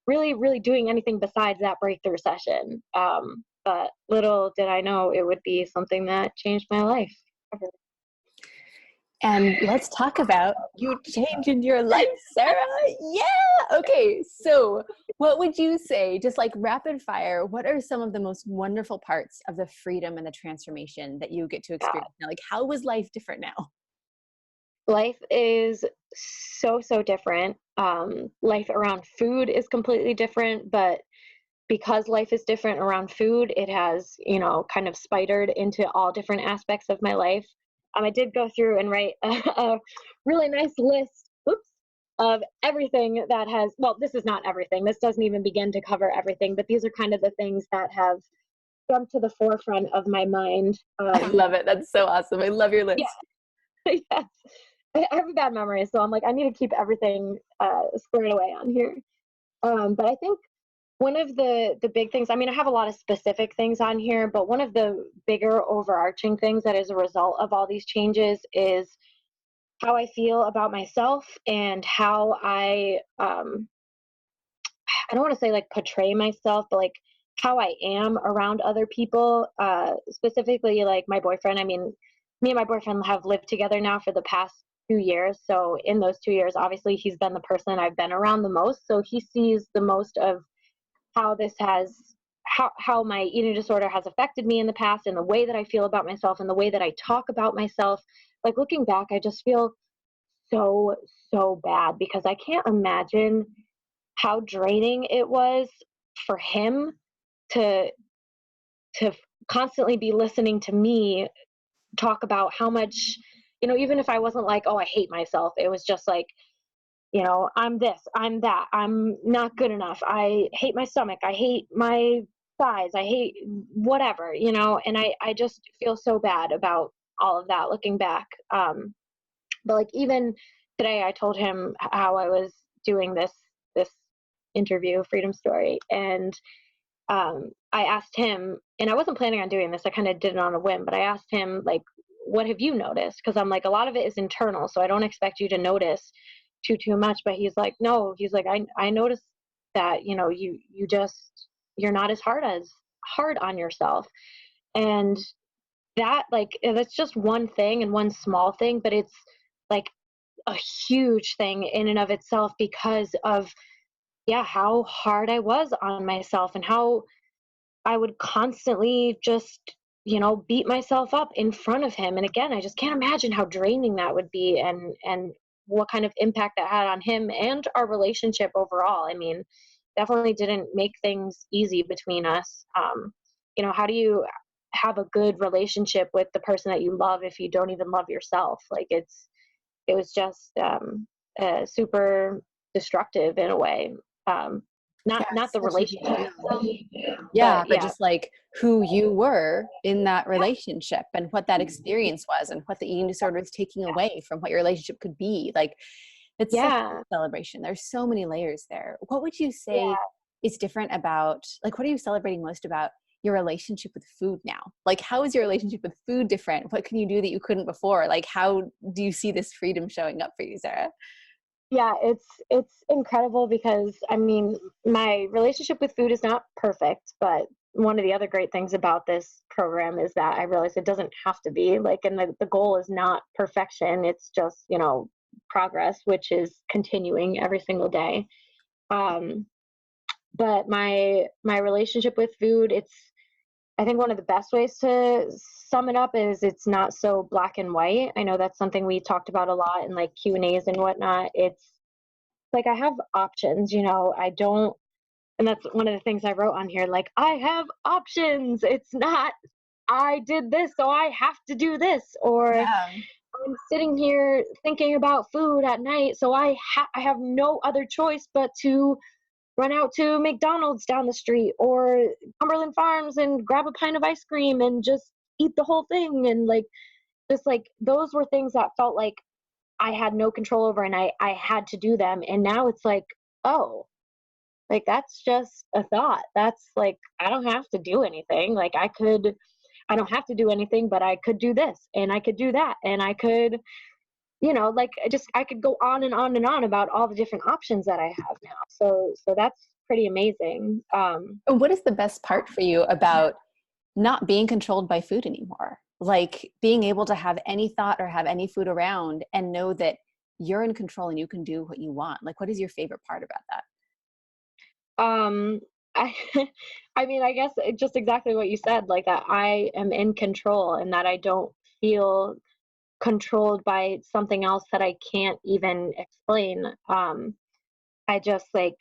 really, really doing anything besides that breakthrough session. But little did I know it would be something that changed my life. And let's talk about you changing your life, Sarah. Yeah. Okay. So what would you say, just like rapid fire, what are some of the most wonderful parts of the freedom and the transformation that you get to experience now? Like, how was life different now? Life is so different. Life around food is completely different, but because life is different around food, it has, kind of spidered into all different aspects of my life. I did go through and write a really nice list, of everything that has, well, this is not everything. This doesn't even begin to cover everything, but these are kind of the things that have come to the forefront of my mind. I love it. That's so awesome. I love your list. Yeah. Yes. I have a bad memory, so I'm like, I need to keep everything squared away on here. But I think one of the big things, I mean, I have a lot of specific things on here, but one of the bigger overarching things that is a result of all these changes is how I feel about myself and how I don't want to say like portray myself, but like how I am around other people, specifically like my boyfriend. I mean, me and my boyfriend have lived together now for the past 2 years. So in those 2 years, obviously he's been the person I've been around the most. So he sees the most of how this has how my eating disorder has affected me in the past, and the way that I feel about myself and the way that I talk about myself. Like looking back, I just feel so bad because I can't imagine how draining it was for him to to constantly be listening to me talk about how much, even if I wasn't like, oh, I hate myself, it was just like, I'm this, I'm that, I'm not good enough, I hate my stomach, I hate my thighs, I hate whatever, and I just feel so bad about all of that looking back. But like even today I told him how I was doing this interview, Freedom Story, and I asked him, and I wasn't planning on doing this, I kind of did it on a whim, but I asked him, like, what have you noticed? Because I'm like, a lot of it is internal, so I don't expect you to notice too much. But he's like, no, he's like, I noticed that, you're not as hard on yourself. And that, like, that's just one thing and one small thing, but it's like a huge thing in and of itself because of, yeah, how hard I was on myself and how I would constantly just, beat myself up in front of him. And again, I just can't imagine how draining that would be, and what kind of impact that had on him and our relationship overall. I mean, definitely didn't make things easy between us. How do you have a good relationship with the person that you love if you don't even love yourself? Like it was just super destructive in a way. Not the relationship itself, But just like who you were in that relationship and what that experience was and what the eating disorder is taking away from what your relationship could be. Like it's such a celebration. There's so many layers there. What would you say is different about, like, what are you celebrating most about your relationship with food now? Like, how is your relationship with food different? What can you do that you couldn't before? Like, how do you see this freedom showing up for you, Sarah? Yeah, it's incredible because I mean, my relationship with food is not perfect, but one of the other great things about this program is that I realize it doesn't have to be like, and the goal is not perfection. It's just, progress, which is continuing every single day. Um, but my relationship with food, it's I think one of the best ways to sum it up is it's not so black and white. I know that's something we talked about a lot in like Q&As and whatnot. It's like I have options, I don't, and that's one of the things I wrote on here. Like, I have options. It's not, I did this, so I have to do this, or Yeah. I'm sitting here thinking about food at night, so I have no other choice but to run out to McDonald's down the street or Cumberland Farms and grab a pint of ice cream and just eat the whole thing. And like, just like those were things that felt like I had no control over and I had to do them. And now it's like, oh, like that's just a thought. That's like, I don't have to do anything. Like I don't have to do anything, but I could do this and I could do that. And I could, like I could go on and on and on about all the different options that I have now. So that's pretty amazing. And what is the best part for you about not being controlled by food anymore? Like being able to have any thought or have any food around and know that you're in control and you can do what you want. Like, what is your favorite part about that? Um, I, I mean, I guess just exactly what you said, like that I am in control and that I don't feel controlled by something else that I can't even explain. I just like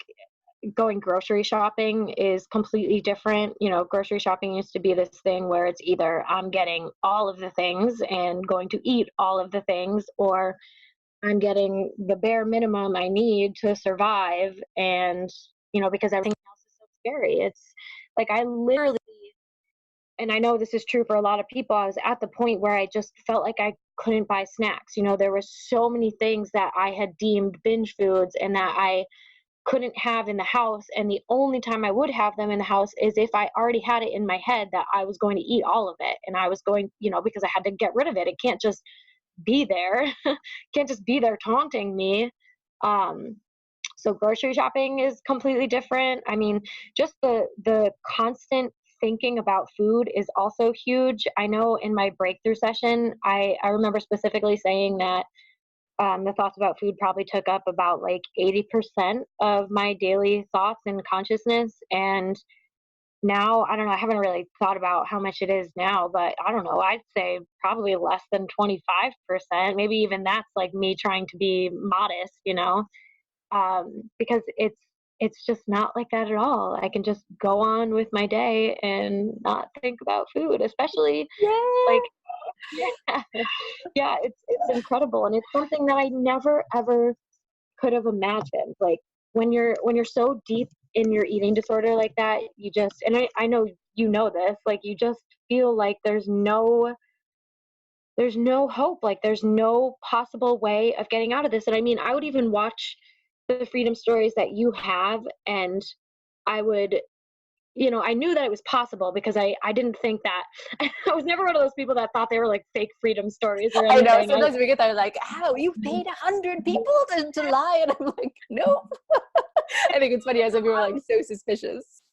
going grocery shopping is completely different. Grocery shopping used to be this thing where it's either I'm getting all of the things and going to eat all of the things, or I'm getting the bare minimum I need to survive. And, because everything else is so scary. It's like I literally, and I know this is true for a lot of people, I was at the point where I just felt like I couldn't buy snacks. There were so many things that I had deemed binge foods and that I couldn't have in the house. And the only time I would have them in the house is if I already had it in my head that I was going to eat all of it. And I was going, because I had to get rid of it. It can't just be there, can't just be there taunting me. Um, so grocery shopping is completely different. I mean, just the constant thinking about food is also huge. I know in my breakthrough session, I remember specifically saying that the thoughts about food probably took up about like 80% of my daily thoughts and consciousness. And now, I don't know, I haven't really thought about how much it is now, but I don't know, I'd say probably less than 25%. Maybe even that's like me trying to be modest, because it's just not like that at all. I can just go on with my day and not think about food, especially like, Yeah. yeah, yeah, it's incredible, and it's something that I never ever could have imagined. Like when you're so deep in your eating disorder like that, you just, and I know this, like you just feel like there's no hope, like there's no possible way of getting out of this. And I mean, I would even watch the freedom stories that you have, and I would, I knew that it was possible because I didn't think that I was never one of those people that thought they were like fake freedom stories or I know. anything. Sometimes we get there like, how you paid 100 people to lie? And I'm like, nope. I think it's funny as if we were like so suspicious.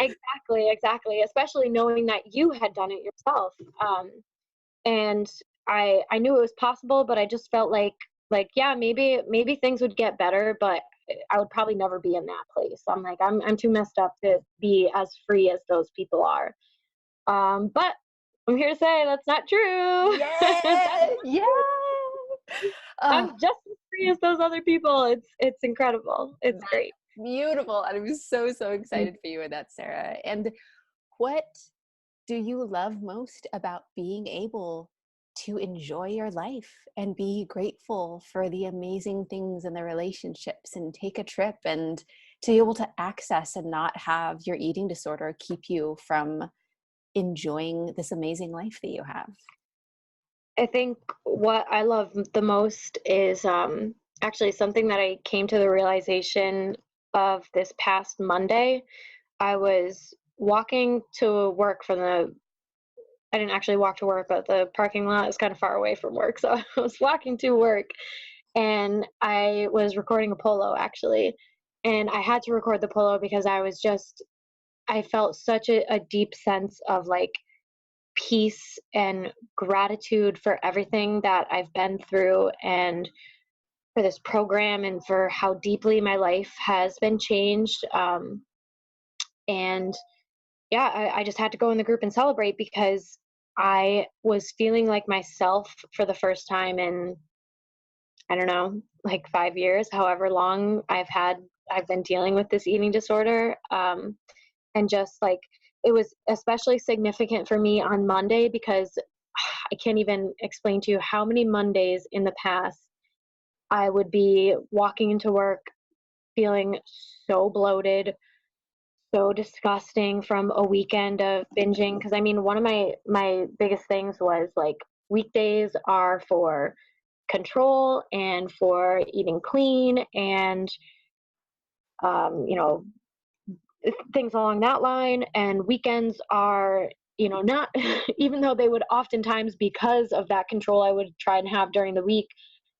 Exactly, especially knowing that you had done it yourself. And I knew it was possible, but I just felt like yeah, maybe things would get better, but I would probably never be in that place. I'm like I'm too messed up to be as free as those people are. But I'm here to say that's not true. Yeah. Yeah. I'm Oh, just as free as those other people. It's incredible. It's that's great. beautiful. And I'm so, so excited for you with that, Sarah. And what do you love most about being able to enjoy your life and be grateful for the amazing things in the relationships and take a trip and to be able to access and not have your eating disorder keep you from enjoying this amazing life that you have? I think what I love the most is actually something that I came to the realization of this past Monday. I was walking to work from I didn't actually walk to work, but the parking lot is kind of far away from work. So I was walking to work and I was recording a polo actually. And I had to record the polo because I felt such a deep sense of like peace and gratitude for everything that I've been through and for this program and for how deeply my life has been changed. And yeah, I just had to go in the group and celebrate because I was feeling like myself for the first time in, I don't know, like 5 years, however long I've been dealing with this eating disorder. And just like, it was especially significant for me on Monday because I can't even explain to you how many Mondays in the past I would be walking into work feeling so bloated, so disgusting from a weekend of binging. Because I mean, one of my biggest things was like weekdays are for control and for eating clean and you know, things along that line. And weekends are, you know, not even though they would oftentimes, because of that control I would try and have during the week,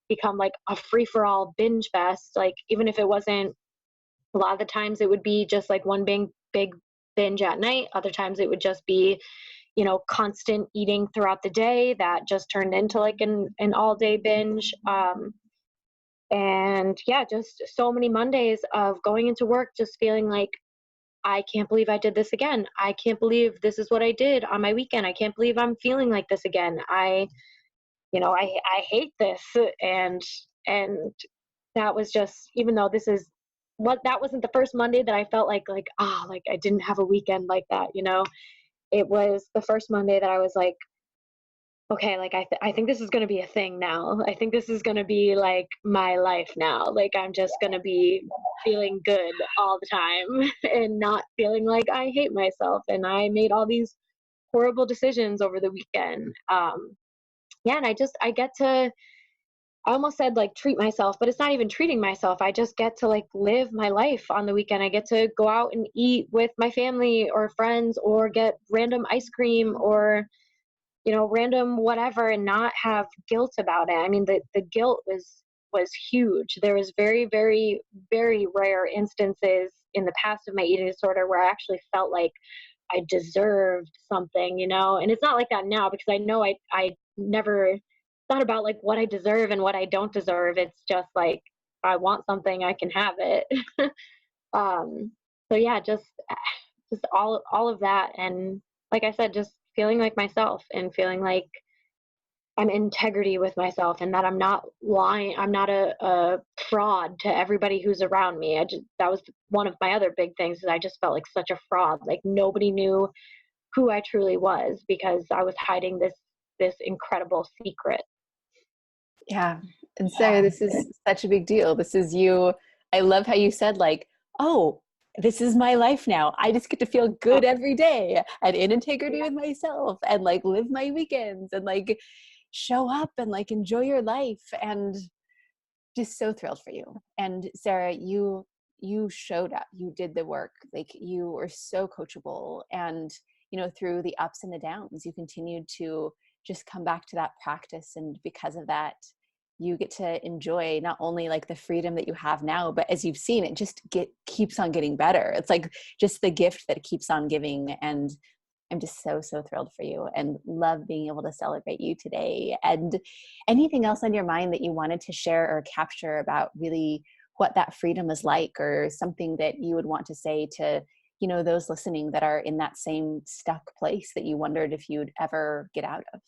become like a free for all binge fest. Like even if it wasn't, a lot of the times it would be just like one big binge at night. Other times it would just be, you know, constant eating throughout the day that just turned into like an all day binge. And yeah, just so many Mondays of going into work just feeling like, I can't believe I did this again. I can't believe this is what I did on my weekend. I can't believe I'm feeling like this again. I hate this. And that was just, even though this is what, that wasn't the first Monday that I felt like I didn't have a weekend like that, you know. It was the first Monday that I was like, okay, like I think this is going to be a thing now. I think this is going to be like my life now. Like I'm just going to be feeling good all the time and not feeling like I hate myself and I made all these horrible decisions over the weekend. Yeah, and I get to, I almost said like treat myself, but it's not even treating myself. I just get to like live my life on the weekend. I get to go out and eat with my family or friends or get random ice cream or, you know, random whatever and not have guilt about it. I mean, the guilt was huge. There was very, very, very rare instances in the past of my eating disorder where I actually felt like I deserved something, you know. And it's not like that now because I know I never thought about like what I deserve and what I don't deserve. It's just like if I want something, I can have it. um, so yeah, just all of that, and like I said, just feeling like myself and feeling like I'm in integrity with myself and that I'm not lying. I'm not a fraud to everybody who's around me. That was one of my other big things is I just felt like such a fraud. Like nobody knew who I truly was because I was hiding this incredible secret. Yeah. And Sarah, this is such a big deal. This is you. I love how you said, like, oh, this is my life now. I just get to feel good every day and in integrity with myself and like live my weekends and like show up and like enjoy your life. And just so thrilled for you. And Sarah, you showed up, you did the work, like you were so coachable, and you know, through the ups and the downs, you continued to just come back to that practice. And because of that, you get to enjoy not only like the freedom that you have now, but as you've seen, it just keeps on getting better. It's like just the gift that keeps on giving. And I'm just so, so thrilled for you and love being able to celebrate you today. And anything else on your mind that you wanted to share or capture about really what that freedom is like, or something that you would want to say to, you know, those listening that are in that same stuck place that you wondered if you'd ever get out of?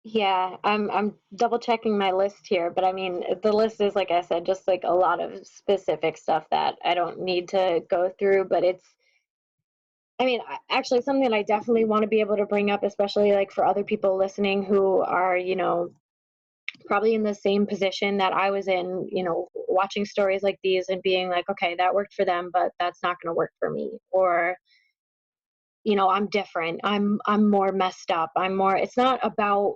Yeah, I'm double checking my list here, but I mean the list is like I said, just like a lot of specific stuff that I don't need to go through, but it's, I mean, actually something I definitely want to be able to bring up, especially like for other people listening who are, you know, probably in the same position that I was in, you know, watching stories like these and being like, okay, that worked for them, but that's not going to work for me. Or, you know, I'm different. I'm more messed up. I'm more, it's not about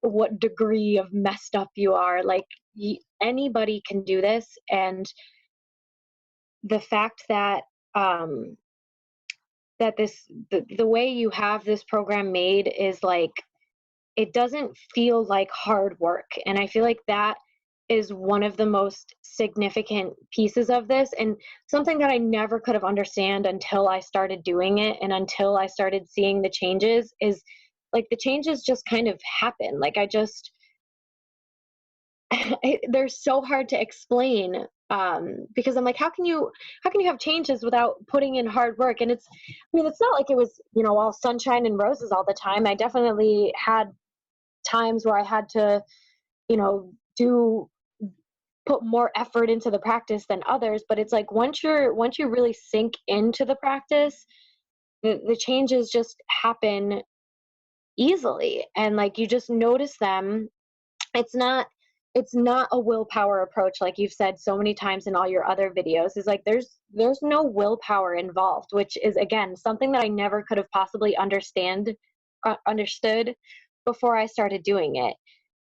what degree of messed up you are. Like anybody can do this. And the fact that, that the way you have this program made is like, it doesn't feel like hard work. And I feel like that is one of the most significant pieces of this, and something that I never could have understand until I started doing it and until I started seeing the changes is like the changes just kind of happen. Like I just they're so hard to explain, because I'm like, how can you have changes without putting in hard work? And it's, I mean, it's not like it was, you know, all sunshine and roses all the time. I definitely had times where I had to, you know, do put more effort into the practice than others. But it's like once you really sink into the practice, the changes just happen easily, and like you just notice them. It's not it's not a willpower approach like you've said so many times in all your other videos. Is like there's no willpower involved, which is again something that I never could have possibly understood before I started doing it.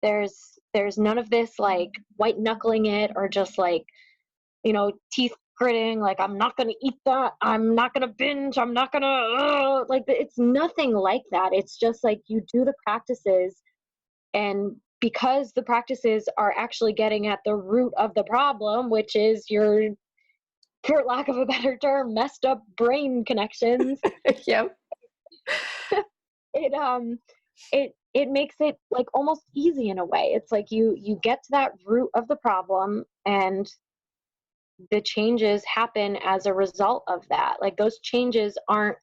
There's none of this like white knuckling it or just like, you know, teeth gritting, like I'm not gonna eat that, I'm not gonna binge, I'm not gonna like it's nothing like that. It's just like you do the practices, and because the practices are actually getting at the root of the problem, which is your, for lack of a better term, messed up brain connections, Yep. it it makes it like almost easy in a way. It's like you get to that root of the problem, and the changes happen as a result of that. Like those changes aren't,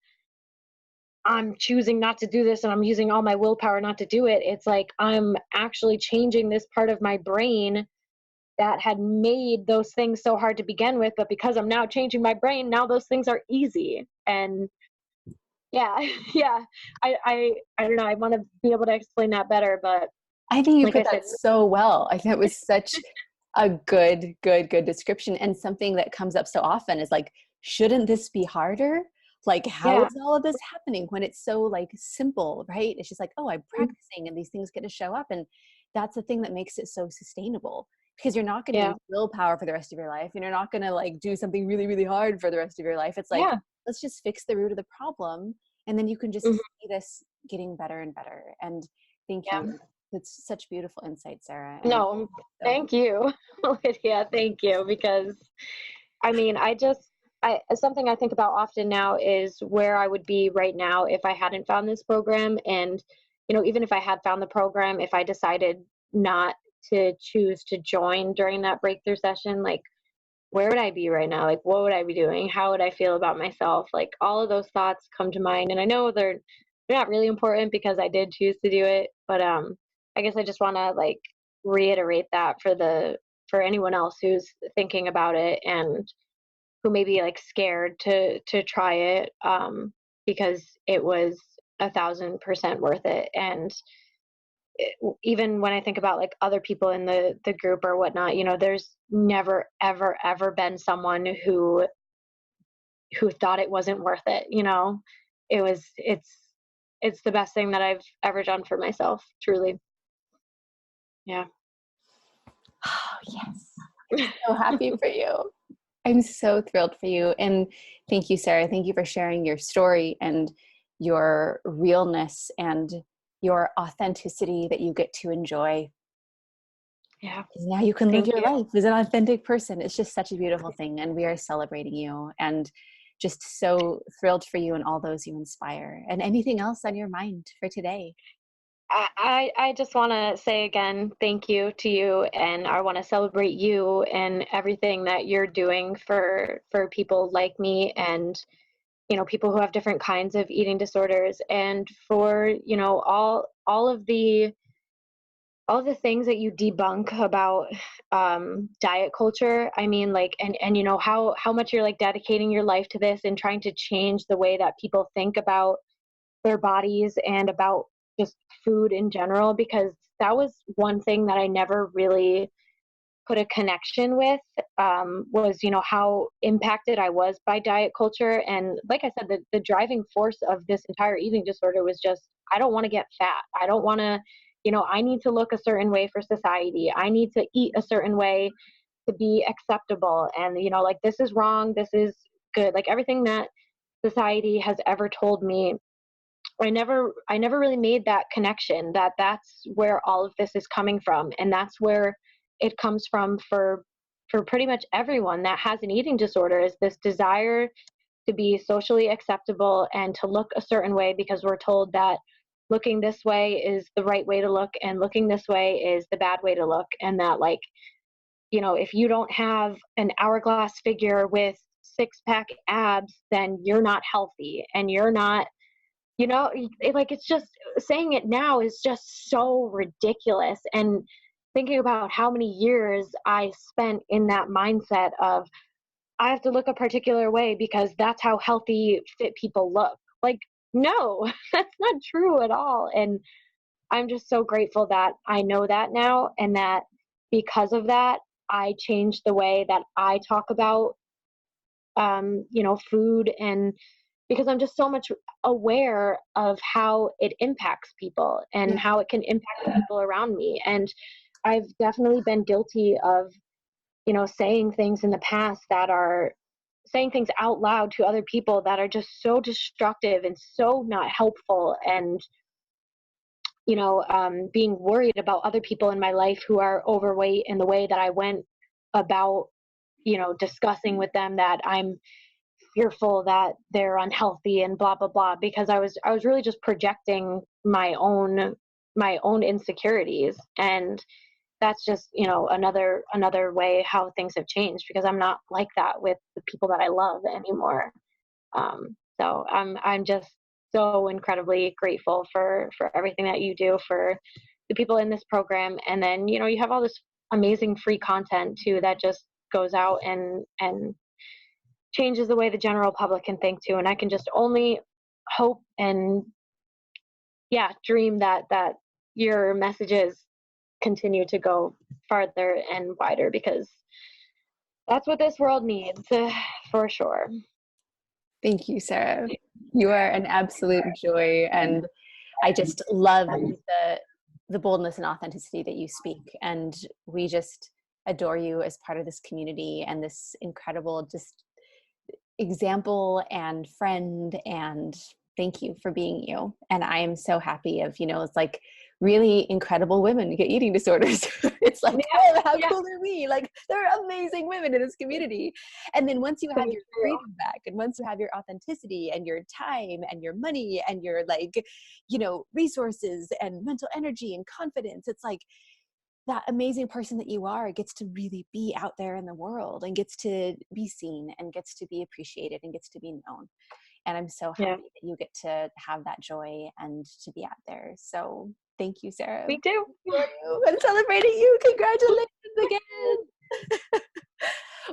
I'm choosing not to do this and I'm using all my willpower not to do it. It's like I'm actually changing this part of my brain that had made those things so hard to begin with, but because I'm now changing my brain, now those things are easy. And yeah, yeah. I don't know. I want to be able to explain that better, but I think you like I put said, that so well. I think it was such a good description. And something that comes up so often is like, shouldn't this be harder? Like, how yeah. is all of this happening when it's so like simple, right? It's just like, oh, I'm practicing and these things get to show up. And that's the thing that makes it so sustainable, because you're not going to Yeah. use willpower for the rest of your life. And you're not going to like do something really, really hard for the rest of your life. It's like, Yeah. let's just fix the root of the problem. And then you can just Mhm. see this getting better and better. And thank Yeah. you. It's such beautiful insight, Sarah. And No, so thank you. Lydia, thank you. Because I mean, something I think about often now is where I would be right now if I hadn't found this program. And, you know, even if I had found the program, if I decided not to choose to join during that breakthrough session, like where would I be right now? Like what would I be doing? How would I feel about myself? Like all of those thoughts come to mind. And I know they're not really important because I did choose to do it, but I guess I just wanna like reiterate that for anyone else who's thinking about it and who may be like scared to try it, because it was 1,000% worth it. And even when I think about like other people in the group or whatnot, you know, there's never ever been someone who thought it wasn't worth it. You know, it's the best thing that I've ever done for myself, truly. Yeah. oh, yes. I'm so happy for you. I'm so thrilled for you. And thank you, Sarah. Thank you for sharing your story and your realness and your authenticity that you get to enjoy. Yeah. 'Cause now you can live Thank your you. life as an authentic person. It's just such a beautiful thing. And we are celebrating you and just so thrilled for you and all those you inspire. And anything else on your mind for today? I just want to say again, thank you to you, and I want to celebrate you and everything that you're doing for people like me, and you know, people who have different kinds of eating disorders, and for, you know, all the things that you debunk about diet culture. I mean, like, and you know how much you're like dedicating your life to this and trying to change the way that people think about their bodies and about just food in general, because that was one thing that I never really put a connection with, was, you know, how impacted I was by diet culture. And like I said, the driving force of this entire eating disorder was just, I don't want to get fat. I don't want to, you know, I need to look a certain way for society. I need to eat a certain way to be acceptable. And, you know, like this is wrong, this is good. Like everything that society has ever told me, I never really made that connection that that's where all of this is coming from. And that's where it comes from for pretty much everyone that has an eating disorder, is this desire to be socially acceptable and to look a certain way because we're told that looking this way is the right way to look and looking this way is the bad way to look. And that, like, you know, if you don't have an hourglass figure with 6-pack abs, then you're not healthy and you're not, you know, like, it's just, saying it now is just so ridiculous. And thinking about how many years I spent in that mindset of, I have to look a particular way because that's how healthy, fit people look. Like, no, that's not true at all. And I'm just so grateful that I know that now, and that because of that, I changed the way that I talk about, you know, food, and because I'm just so much aware of how it impacts people and how it can impact the people around me. And I've definitely been guilty of, you know, saying things in the past that are, saying things out loud to other people that are just so destructive and so not helpful. And, you know, being worried about other people in my life who are overweight, and the way that I went about, you know, discussing with them that I'm fearful that they're unhealthy and blah blah blah, because I was really just projecting my own insecurities. And that's just, you know, another way how things have changed, because I'm not like that with the people that I love anymore. So I'm just so incredibly grateful for everything that you do for the people in this program. And then, you know, you have all this amazing free content too that just goes out and changes the way the general public can think too. And I can just only hope and dream that your messages continue to go farther and wider, because that's what this world needs, for sure. Thank you, Sarah. You are an absolute joy, and I just love the boldness and authenticity that you speak. And we just adore you as part of this community and this incredible just example and friend. And thank you for being you. And I am so happy of, you know, it's like really incredible women get eating disorders. It's like, oh, how cool are we? Like, there are amazing women in this community. And then once you have your freedom back, and once you have your authenticity and your time and your money and your, like, you know, resources and mental energy and confidence, it's like that amazing person that you are gets to really be out there in the world and gets to be seen and gets to be appreciated and gets to be known. And I'm so happy that you get to have that joy and to be out there. So thank you, Sarah. We do. I'm celebrating you. Congratulations again.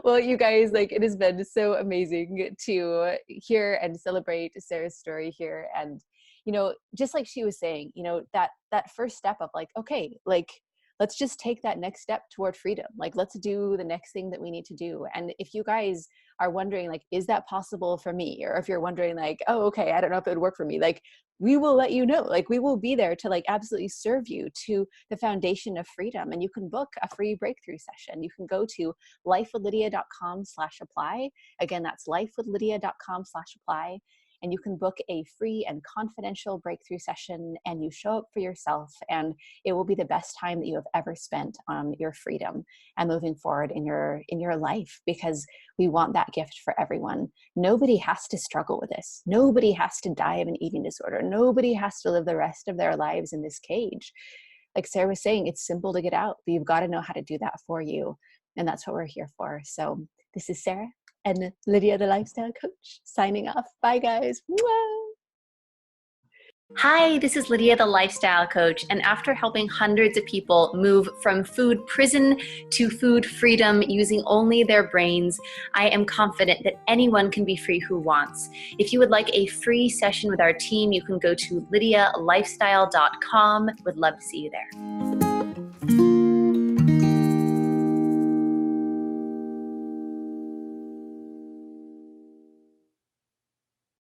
Well, you guys, like, it has been so amazing to hear and celebrate Sarah's story here. And, you know, just like she was saying, you know, that first step of like, okay, like, let's just take that next step toward freedom. Like, let's do the next thing that we need to do. And if you guys are wondering, like, is that possible for me? Or if you're wondering like, oh, okay, I don't know if it would work for me. Like, we will let you know. Like, we will be there to like absolutely serve you to the foundation of freedom. And you can book a free breakthrough session. You can go to lifewithlydia.com/apply. Again, that's lifewithlydia.com/apply. And you can book a free and confidential breakthrough session, and you show up for yourself, and it will be the best time that you have ever spent on your freedom and moving forward in your life, because we want that gift for everyone. Nobody has to struggle with this. Nobody has to die of an eating disorder. Nobody has to live the rest of their lives in this cage. Like Sarah was saying, it's simple to get out, but you've got to know how to do that for you. And that's what we're here for. So this is Sarah and Lydia, the lifestyle coach, signing off. Bye, guys. Mwah. Hi, this is Lydia, the lifestyle coach. And after helping hundreds of people move from food prison to food freedom using only their brains, I am confident that anyone can be free who wants. If you would like a free session with our team, you can go to lydialifestyle.com. Would love to see you there.